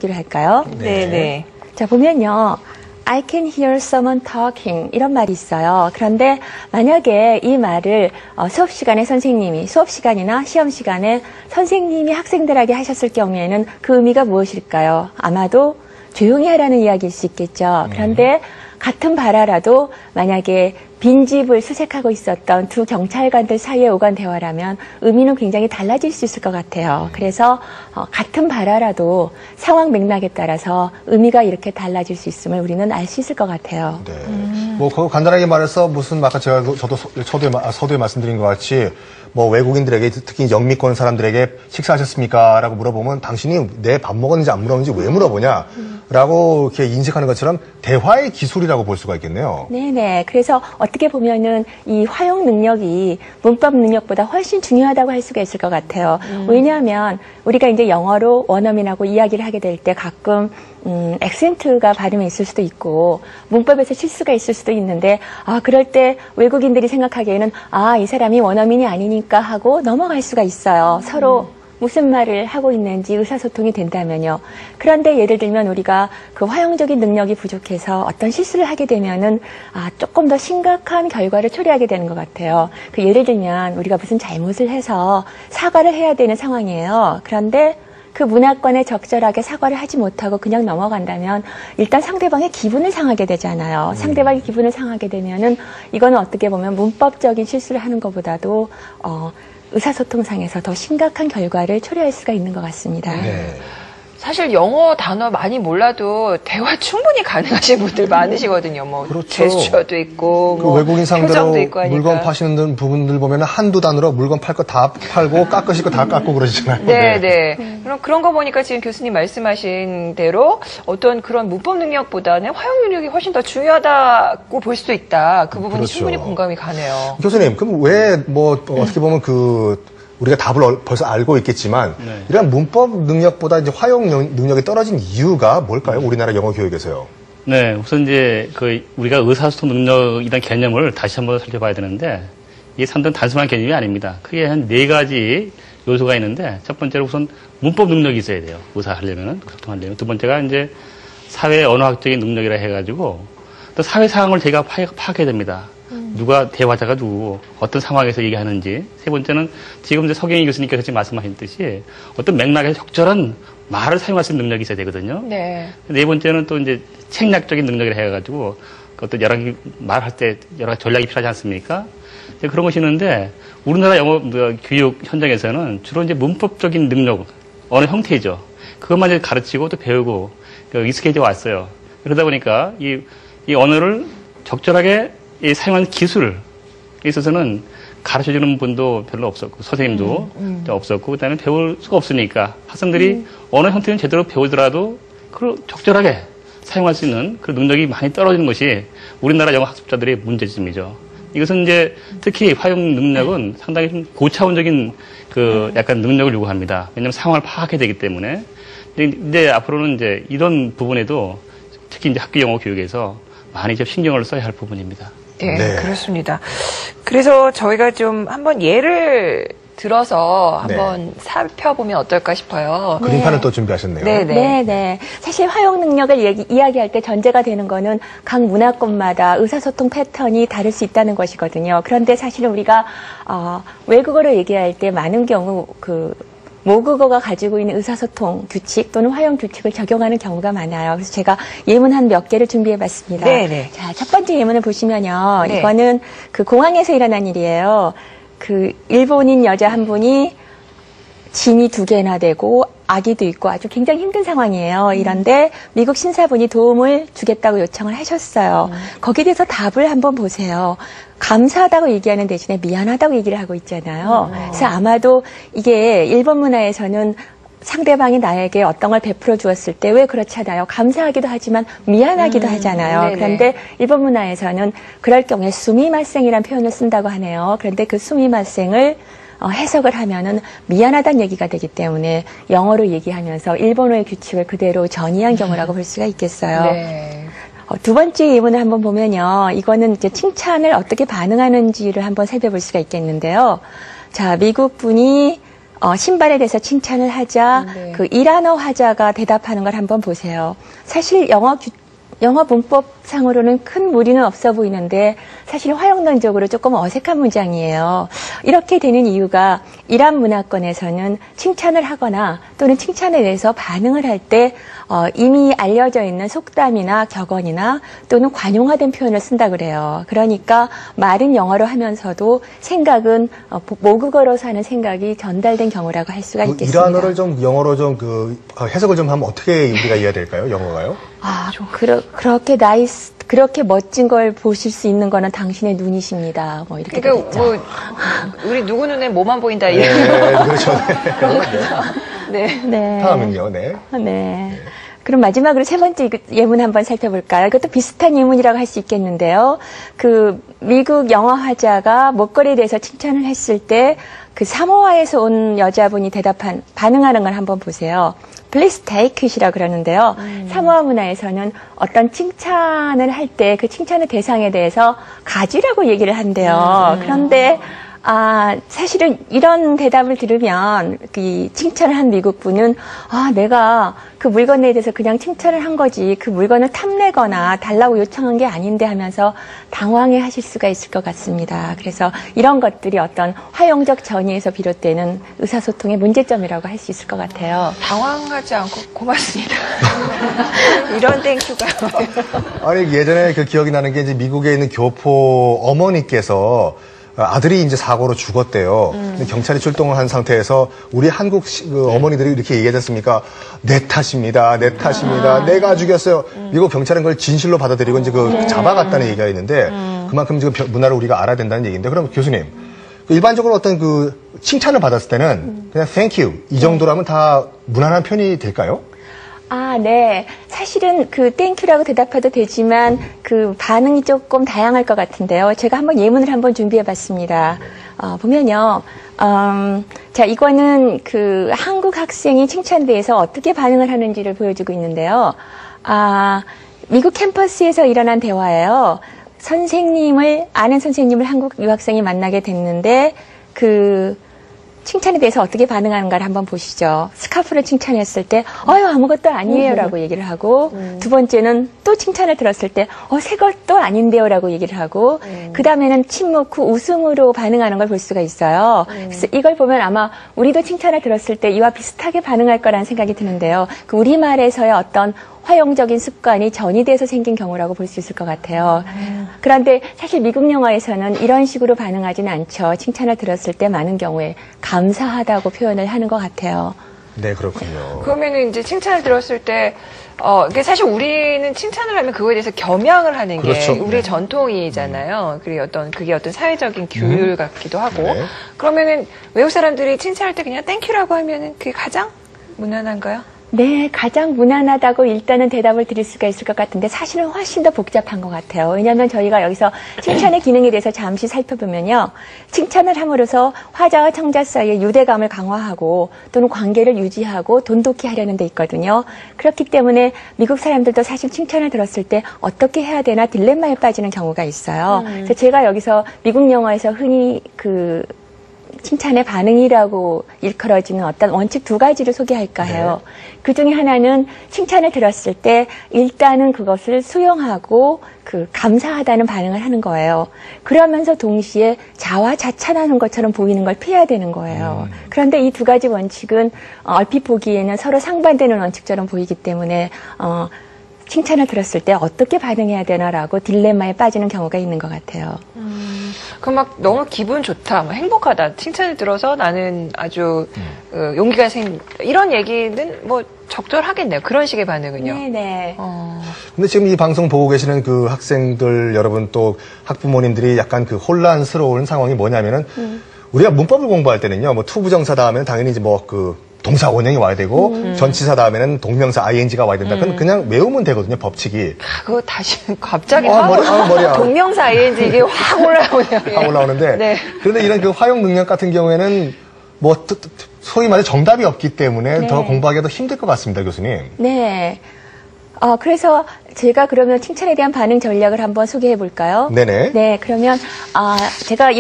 보여주도록 할까요? 네. 자, 보면요. I can hear someone talking 이런 말이 있어요. 그런데 만약에 이 말을 수업 시간에 수업 시간이나 시험 시간에 선생님이 학생들에게 하셨을 경우에는 그 의미가 무엇일까요? 아마도 조용히 하라는 이야기일 수 있겠죠. 그런데 같은 발화라도 만약에 빈집을 수색하고 있었던 두 경찰관들 사이에 오간 대화라면 의미는 굉장히 달라질 수 있을 것 같아요. 그래서 같은 발화라도 상황 맥락에 따라서 의미가 이렇게 달라질 수 있음을 우리는 알 수 있을 것 같아요. 네. 뭐 간단하게 말해서 무슨 아까 저도 서두에 말씀드린 것 같이 뭐 외국인들에게 특히 영미권 사람들에게 식사하셨습니까? 라고 물어보면 당신이 내 밥 먹었는지 안 물었는지 왜 물어보냐? 라고 이렇게 인식하는 것처럼 대화의 기술이라고 볼 수가 있겠네요. 네네. 그래서 어떻게 보면은 이 화용 능력이 문법 능력보다 훨씬 중요하다고 할 수가 있을 것 같아요. 왜냐하면 우리가 이제 영어로 원어민하고 이야기를 하게 될 때 가끔 액센트가 발음에 있을 수도 있고 문법에서 실수가 있을 수도 있는데 그럴 때 외국인들이 생각하기에는 이 사람이 원어민이 아니니까 하고 넘어갈 수가 있어요. 서로 무슨 말을 하고 있는지 의사소통이 된다면요. 그런데 예를 들면 우리가 그 화용적인 능력이 부족해서 어떤 실수를 하게 되면은 조금 더 심각한 결과를 초래하게 되는 것 같아요. 그 예를 들면 우리가 무슨 잘못을 해서 사과를 해야 되는 상황이에요. 그런데 그 문화권에 적절하게 사과를 하지 못하고 그냥 넘어간다면 일단 상대방의 기분을 상하게 되잖아요. 상대방의 기분을 상하게 되면은 이거는 어떻게 보면 문법적인 실수를 하는 것보다도 의사소통상에서 더 심각한 결과를 초래할 수가 있는 것 같습니다. 네. 사실 영어 단어 많이 몰라도 대화 충분히 가능하신 분들 많으시거든요. 뭐 그렇죠. 제스처도 있고, 그 외국인 상대로 표정도 있고 하니까. 물건 파시는 부분들 보면 한두 단어로 물건 팔 거 다 팔고 깎으실 거 다 깎고 그러시잖아요. 네. 그런 거 보니까 지금 교수님 말씀하신 대로 어떤 그런 문법 능력보다는 화용 능력이 훨씬 더 중요하다고 볼 수도 있다. 그 부분이 그렇죠. 충분히 공감이 가네요. 교수님, 그럼 왜 어떻게 보면 우리가 답을 벌써 알고 있겠지만 이런 문법 능력보다 이제 화용 능력이 떨어진 이유가 뭘까요? 우리나라 영어 교육에서요. 네, 우선 이제 우리가 의사소통 능력이라는 개념을 다시 한번 살펴봐야 되는데 이게 상당히 단순한 개념이 아닙니다. 크게 한 4가지 요소가 있는데 첫 번째로 우선 문법 능력이 있어야 돼요. 의사하려면은 소통하려면. 두 번째가 이제 사회 언어학적인 능력이라 해가지고 또 사회 상황을 제가 파악해야 됩니다. 누가 대화자가 누구고 어떤 상황에서 얘기하는지. 세 번째는 지금 이제 서경희 교수님께서 지금 말씀하셨듯이 어떤 맥락에서 적절한 말을 사용할 수 있는 능력이 있어야 되거든요. 네. 네 번째는 또 이제 책략적인 능력이라 해가지고 어떤 여러 가지 말할 때 여러 가지 전략이 필요하지 않습니까? 그런 것이 있는데 우리나라 영어 교육 현장에서는 주로 이제 문법적인 능력, 어느 형태죠. 그것만 이제 가르치고 또 배우고 익숙해져 왔어요. 그러다 보니까 이 언어를 적절하게 사용하는 기술에 있어서는 가르쳐주는 분도 별로 없었고 선생님도 없었고 그다음에 배울 수가 없으니까 학생들이 언어 형태는 제대로 배우더라도 그걸 적절하게 사용할 수 있는 그 능력이 많이 떨어지는 것이 우리나라 영어 학습자들의 문제점이죠. 이것은 이제 특히 화용 능력은 상당히 좀 고차원적인 약간 능력을 요구합니다. 왜냐하면 상황을 파악해야 되기 때문에. 근데 앞으로는 이제 이런 부분에도 특히 이제 학교 영어 교육에서 많이 좀 신경을 써야 할 부분입니다. 네, 그렇습니다. 그래서 저희가 좀 한번 예를 들어서 한번 살펴보면 어떨까 싶어요. 그림판을 또 준비하셨네요. 네. 사실 화용 능력을 이야기할 때 전제가 되는 거는 각 문화권마다 의사소통 패턴이 다를 수 있다는 것이거든요. 그런데 사실은 우리가 외국어로 얘기할 때 많은 경우 모국어가 가지고 있는 의사소통 규칙 또는 화용 규칙을 적용하는 경우가 많아요. 그래서 제가 예문 한 몇 개를 준비해봤습니다. 네네. 자, 첫 번째 예문을 보시면요. 이거는 공항에서 일어난 일이에요. 일본인 여자 한 분이 짐이 2개나 되고 아기도 있고 아주 굉장히 힘든 상황이에요. 이런데 미국 신사분이 도움을 주겠다고 요청을 하셨어요. 거기에 대해서 답을 한번 보세요. 감사하다고 얘기하는 대신에 미안하다고 얘기를 하고 있잖아요. 그래서 아마도 이게 일본 문화에서는 상대방이 나에게 어떤 걸 베풀어 주었을 때 왜 그렇잖아요. 감사하기도 하지만 미안하기도 하잖아요. 네네. 그런데 일본 문화에서는 그럴 경우에 수미마생이라는 표현을 쓴다고 하네요. 그런데 그 수미마생을 해석을 하면은 미안하다는 얘기가 되기 때문에 영어로 얘기하면서 일본어의 규칙을 그대로 전이한 경우라고 볼 수가 있겠어요. 네. 두 번째 예문을 한번 보면요. 이거는 이제 칭찬을 어떻게 반응하는지를 한번 살펴볼 수가 있겠는데요. 자, 미국 분이 신발에 대해서 칭찬을 하자, 네. 그 일하너 화자가 대답하는 걸 한번 보세요. 사실 영어 문법상으로는 큰 무리는 없어 보이는데 사실 활용론적으로 조금 어색한 문장이에요. 이렇게 되는 이유가 이란 문화권에서는 칭찬을 하거나 또는 칭찬에 대해서 반응을 할 때 이미 알려져 있는 속담이나 격언이나 또는 관용화된 표현을 쓴다 그래요. 그러니까 말은 영어로 하면서도 생각은 모국어로서 하는 생각이 전달된 경우라고 할 수가 있겠습니다. 이란어를 좀 영어로 좀 해석을 좀 하면 어떻게 우리가 이해해야 될까요? 영어가요? 그렇게 멋진 걸 보실 수 있는 거는 당신의 눈이십니다. 뭐 이렇게 그러니까 되겠죠. 뭐 우리 누구 눈에 뭐만 보인다 네, 이런. 그렇죠. 네. 네. 다음은요, 네. 네. 그럼 마지막으로 세 번째 예문 한번 살펴볼까요? 이것도 비슷한 예문이라고 할 수 있겠는데요. 그 미국 영어 화자가 목걸이에 대해서 칭찬을 했을 때 그 사모아에서 온 여자분이 반응하는 걸 한번 보세요. Please take it이라고 그러는데요. 사모아 문화에서는 어떤 칭찬을 할 때 그 칭찬의 대상에 대해서 가지라고 얘기를 한대요. 그런데 사실은 이런 대답을 들으면 이 칭찬을 한 미국 분은 내가 그 물건에 대해서 그냥 칭찬을 한 거지 그 물건을 탐내거나 달라고 요청한 게 아닌데 하면서 당황해 하실 수가 있을 것 같습니다. 그래서 이런 것들이 어떤 화용적 전이에서 비롯되는 의사소통의 문제점이라고 할 수 있을 것 같아요. 당황하지 않고 고맙습니다. 이런 땡큐가. 아니, 예전에 그 기억이 나는 게 이제 미국에 있는 교포 어머니께서 아들이 이제 사고로 죽었대요. 근데 경찰이 출동을 한 상태에서 우리 한국 어머니들이 이렇게 얘기하셨습니까? 내 탓입니다. 내 탓입니다. 내가 죽였어요. 미국 경찰은 그걸 진실로 받아들이고 이제 잡아갔다는 얘기가 있는데 그만큼 지금 문화를 우리가 알아야 된다는 얘기인데 그럼 교수님, 일반적으로 어떤 칭찬을 받았을 때는 그냥 thank you 이 정도라면 다 무난한 편이 될까요? 네. 사실은 땡큐라고 대답해도 되지만 그 반응이 조금 다양할 것 같은데요. 제가 한번 예문을 한번 준비해 봤습니다. 보면요. 자, 이거는 한국 학생이 칭찬에 대해서 어떻게 반응을 하는지를 보여주고 있는데요. 미국 캠퍼스에서 일어난 대화예요. 아는 선생님을 한국 유학생이 만나게 됐는데 칭찬에 대해서 어떻게 반응하는가를 한번 보시죠. 스카프를 칭찬했을 때 아무것도 아니에요 라고 얘기를 하고 두 번째는 또 칭찬을 들었을 때 새 것도 아닌데요 라고 얘기를 하고 그 다음에는 침묵 후 웃음으로 반응하는 걸 볼 수가 있어요. 그래서 이걸 보면 아마 우리도 칭찬을 들었을 때 이와 비슷하게 반응할 거라는 생각이 드는데요. 우리말에서의 어떤 화용적인 습관이 전이돼서 생긴 경우라고 볼 수 있을 것 같아요. 그런데 사실 미국 영어에서는 이런 식으로 반응하지는 않죠. 칭찬을 들었을 때 많은 경우에 감사하다고 표현을 하는 것 같아요. 네, 그렇군요. 그러면은 이제 칭찬을 들었을 때, 이게 사실 우리는 칭찬을 하면 그거에 대해서 겸양을 하는 그렇죠. 게 우리의 전통이잖아요. 그게 어떤 사회적인 규율 같기도 하고. 네. 그러면은 외국 사람들이 칭찬할 때 그냥 땡큐라고 하면은 그게 가장 무난한가요? 네, 가장 무난하다고 일단은 대답을 드릴 수가 있을 것 같은데 사실은 훨씬 더 복잡한 것 같아요. 왜냐하면 저희가 여기서 칭찬의 기능에 대해서 잠시 살펴보면요. 칭찬을 함으로써 화자와 청자 사이의 유대감을 강화하고 또는 관계를 유지하고 돈독히 하려는 데 있거든요. 그렇기 때문에 미국 사람들도 사실 칭찬을 들었을 때 어떻게 해야 되나 딜레마에 빠지는 경우가 있어요. 그래서 제가 여기서 미국 영어에서 흔히 칭찬의 반응이라고 일컬어지는 어떤 원칙 두 가지를 소개할까 해요. 그 중에 하나는 칭찬을 들었을 때 일단은 그것을 수용하고 감사하다는 반응을 하는 거예요. 그러면서 동시에 자화자찬하는 것처럼 보이는 걸 피해야 되는 거예요. 그런데 이 두 가지 원칙은 얼핏 보기에는 서로 상반되는 원칙처럼 보이기 때문에 칭찬을 들었을 때 어떻게 반응해야 되나라고 딜레마에 빠지는 경우가 있는 것 같아요. 그럼 막 너무 기분 좋다, 행복하다, 칭찬을 들어서 나는 아주 용기가 이런 얘기는 뭐 적절하겠네요. 그런 식의 반응은요. 네네. 근데 지금 이 방송 보고 계시는 학생들 여러분 또 학부모님들이 약간 혼란스러운 상황이 뭐냐면은 우리가 문법을 공부할 때는요, 투부정사 다음에는 당연히 이제 동사 원형이 와야 되고 전치사 다음에는 동명사 ing가 와야 된다. 그건 그냥 외우면 되거든요, 법칙이. 그거 다시 갑자기 머리야. 동명사 ing 이게 확 올라오네요. 확 올라오는데. 네. 그런데 이런 화용 능력 같은 경우에는 소위 말해 정답이 없기 때문에 네. 더 공부하기가 더 힘들 것 같습니다, 교수님. 네. 그래서 제가 그러면 칭찬에 대한 반응 전략을 한번 소개해 볼까요? 네네. 네, 그러면 제가